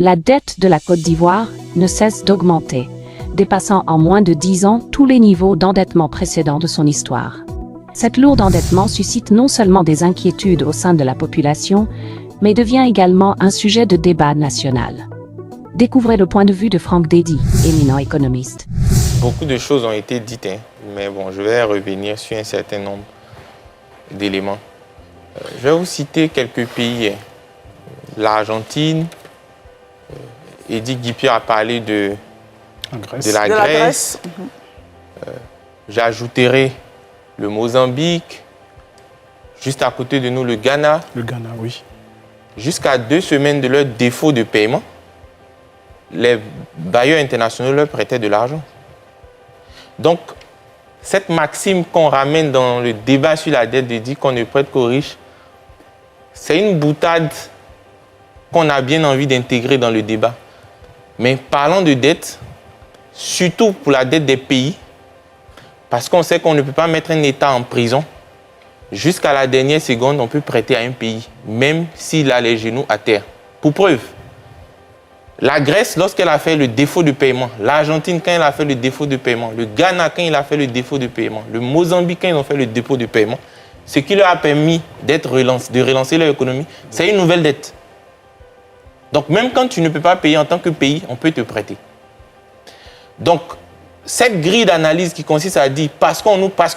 La dette de la Côte d'Ivoire ne cesse d'augmenter, dépassant en moins de 10 ans tous les niveaux d'endettement précédents de son histoire. Cet lourd endettement suscite non seulement des inquiétudes au sein de la population, mais devient également un sujet de débat national. Découvrez le point de vue de Franck Dédy, éminent économiste. Beaucoup de choses ont été dites, mais bon, je vais revenir sur un certain nombre d'éléments. Je vais vous citer quelques pays. L'Argentine, Edith Guipierre a parlé de la Grèce. J'ajouterai le Mozambique, juste à côté de nous le Ghana. Le Ghana, oui. Jusqu'à 2 semaines de leur défaut de paiement, les bailleurs internationaux leur prêtaient de l'argent. Donc, cette maxime qu'on ramène dans le débat sur la dette de dire qu'on ne prête qu'aux riches, c'est une boutade qu'on a bien envie d'intégrer dans le débat. Mais parlons de dette, surtout pour la dette des pays, parce qu'on sait qu'on ne peut pas mettre un État en prison. Jusqu'à la dernière seconde, on peut prêter à un pays, même s'il a les genoux à terre. Pour preuve, la Grèce, lorsqu'elle a fait le défaut de paiement, l'Argentine, quand elle a fait le défaut de paiement, le Ghana, quand il a fait le défaut de paiement, le Mozambique, quand ils ont fait le défaut de paiement, ce qui leur a permis de relancer leur économie, c'est une nouvelle dette. Donc, même quand tu ne peux pas payer en tant que pays, on peut te prêter. Donc, cette grille d'analyse qui consiste à dire,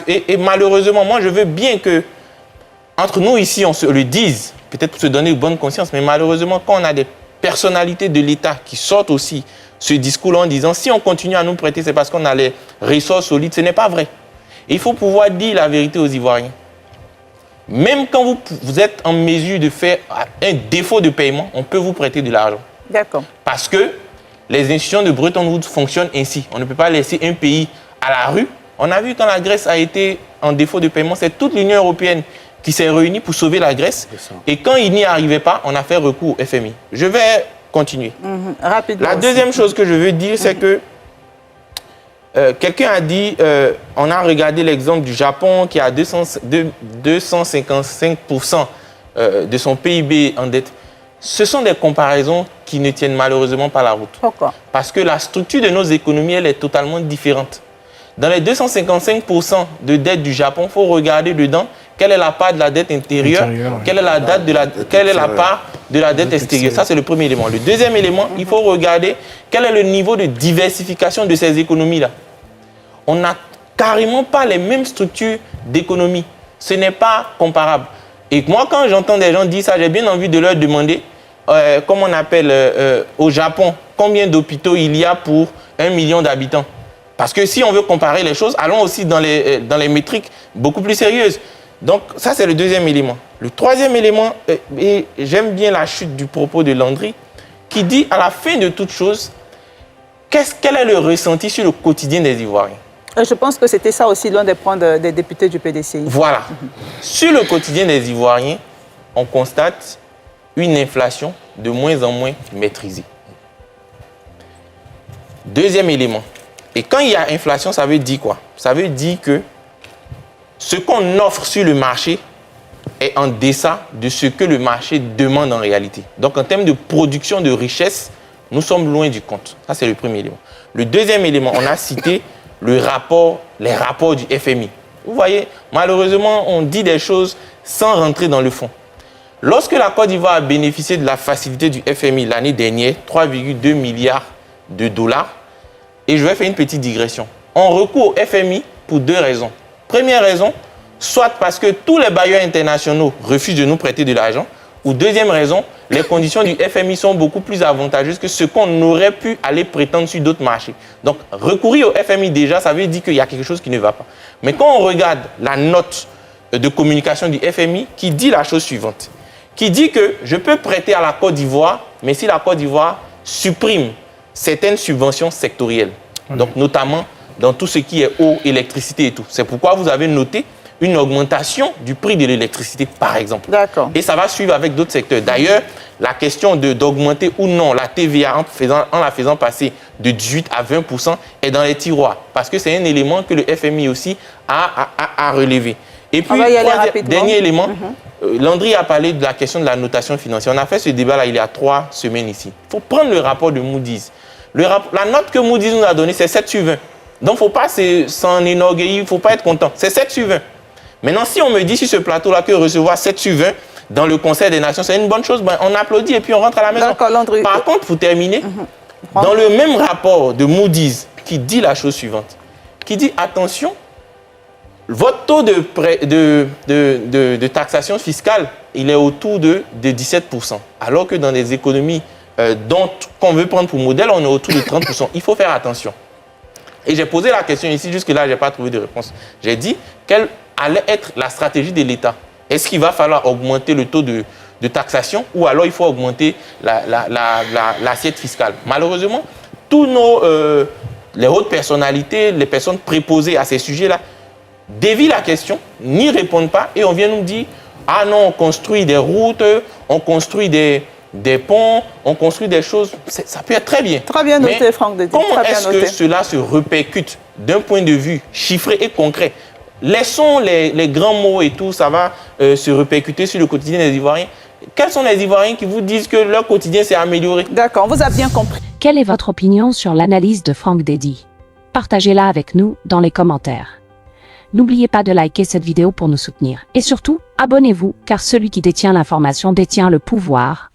et malheureusement, moi, je veux bien que, entre nous ici, on se le dise, peut-être pour se donner une bonne conscience, mais malheureusement, quand on a des personnalités de l'État qui sortent aussi ce discours-là en disant, si on continue à nous prêter, c'est parce qu'on a les ressources solides, ce n'est pas vrai. Et il faut pouvoir dire la vérité aux Ivoiriens. Même quand vous êtes en mesure de faire un défaut de paiement, on peut vous prêter de l'argent. D'accord. Parce que les institutions de Bretton Woods fonctionnent ainsi. On ne peut pas laisser un pays à la rue. On a vu quand la Grèce a été en défaut de paiement, c'est toute l'Union européenne qui s'est réunie pour sauver la Grèce. Et quand il n'y arrivait pas, on a fait recours au FMI. Je vais continuer. Rapidement. La deuxième chose que je veux dire, c'est que quelqu'un a dit, on a regardé l'exemple du Japon qui a 255% de son PIB en dette. Ce sont des comparaisons qui ne tiennent malheureusement pas la route. Pourquoi? Parce que la structure de nos économies, elle est totalement différente. Dans les 255% de dette du Japon, il faut regarder dedans quelle est la part de la dette intérieure, quelle est la part de la dette extérieure. Ça, c'est le premier élément. Le deuxième élément, il faut regarder quel est le niveau de diversification de ces économies-là. On n'a carrément pas les mêmes structures d'économie. Ce n'est pas comparable. Et moi, quand j'entends des gens dire ça, j'ai bien envie de leur demander, comment on appelle au Japon, combien d'hôpitaux il y a pour 1 million d'habitants. Parce que si on veut comparer les choses, allons aussi dans les métriques beaucoup plus sérieuses. Donc, ça, c'est le deuxième élément. Le troisième élément, et j'aime bien la chute du propos de Landry, qui dit, à la fin de toute chose, quel est le ressenti sur le quotidien des Ivoiriens? Je pense que c'était ça aussi l'un des points des députés du PDCI. Voilà. Sur le quotidien des Ivoiriens, on constate une inflation de moins en moins maîtrisée. Deuxième élément. Et quand il y a inflation, ça veut dire quoi? Ça veut dire que ce qu'on offre sur le marché est en deçà de ce que le marché demande en réalité. Donc, en termes de production de richesse, nous sommes loin du compte. Ça, c'est le premier élément. Le deuxième élément, on a cité les rapports du FMI. Vous voyez, malheureusement, on dit des choses sans rentrer dans le fond. Lorsque la Côte d'Ivoire a bénéficié de la facilité du FMI l'année dernière, 3,2 milliards de dollars, et je vais faire une petite digression. On recourt au FMI pour 2 raisons. Première raison, soit parce que tous les bailleurs internationaux refusent de nous prêter de l'argent, ou deuxième raison, les conditions du FMI sont beaucoup plus avantageuses que ce qu'on aurait pu aller prétendre sur d'autres marchés. Donc, recourir au FMI déjà, ça veut dire qu'il y a quelque chose qui ne va pas. Mais quand on regarde la note de communication du FMI qui dit la chose suivante, qui dit que je peux prêter à la Côte d'Ivoire, mais si la Côte d'Ivoire supprime certaines subventions sectorielles, donc notamment dans tout ce qui est eau, électricité et tout. C'est pourquoi vous avez noté une augmentation du prix de l'électricité, par exemple. D'accord. Et ça va suivre avec d'autres secteurs. D'ailleurs, la question d'augmenter ou non la TVA en la faisant passer de 18 à 20% est dans les tiroirs. Parce que c'est un élément que le FMI aussi a relevé. Et puis, dernier élément, Landry a parlé de la question de la notation financière. On a fait ce débat-là il y a 3 semaines ici. Il faut prendre le rapport de Moody's. La note que Moody's nous a donnée, c'est 7/20. Donc, il ne faut pas s'en enorgueillir, il ne faut pas être content. C'est 7/20. Maintenant, si on me dit sur ce plateau-là que recevoir 7/20 dans le Conseil des Nations, c'est une bonne chose, ben, on applaudit et puis on rentre à la maison. D'accord, Landry. Par contre, pour terminer, dans le même rapport de Moody's qui dit la chose suivante, qui dit attention, votre taux de taxation fiscale, il est autour de 17%, alors que dans des économies qu'on veut prendre pour modèle, on est autour de 30%. Il faut faire attention. Et j'ai posé la question ici, jusque-là, je n'ai pas trouvé de réponse. J'ai dit quelle allait être la stratégie de l'État. Est-ce qu'il va falloir augmenter le taux de taxation ou alors il faut augmenter l'assiette fiscale? Malheureusement, tous les hautes personnalités, les personnes préposées à ces sujets-là, dévient la question, n'y répondent pas et on vient nous dire « Ah non, on construit des routes, on construit des ponts, on construit des choses. » Ça peut être très bien. Très bien noté, Franck Dédi. Comment est-ce que cela se répercute d'un point de vue chiffré et concret? Laissons les grands mots et tout, ça va se répercuter sur le quotidien des Ivoiriens. Quels sont les Ivoiriens qui vous disent que leur quotidien s'est amélioré? D'accord, on vous a bien compris. Quelle est votre opinion sur l'analyse de Franck Dédi? Partagez-la avec nous dans les commentaires. N'oubliez pas de liker cette vidéo pour nous soutenir. Et surtout, abonnez-vous, car celui qui détient l'information détient le pouvoir.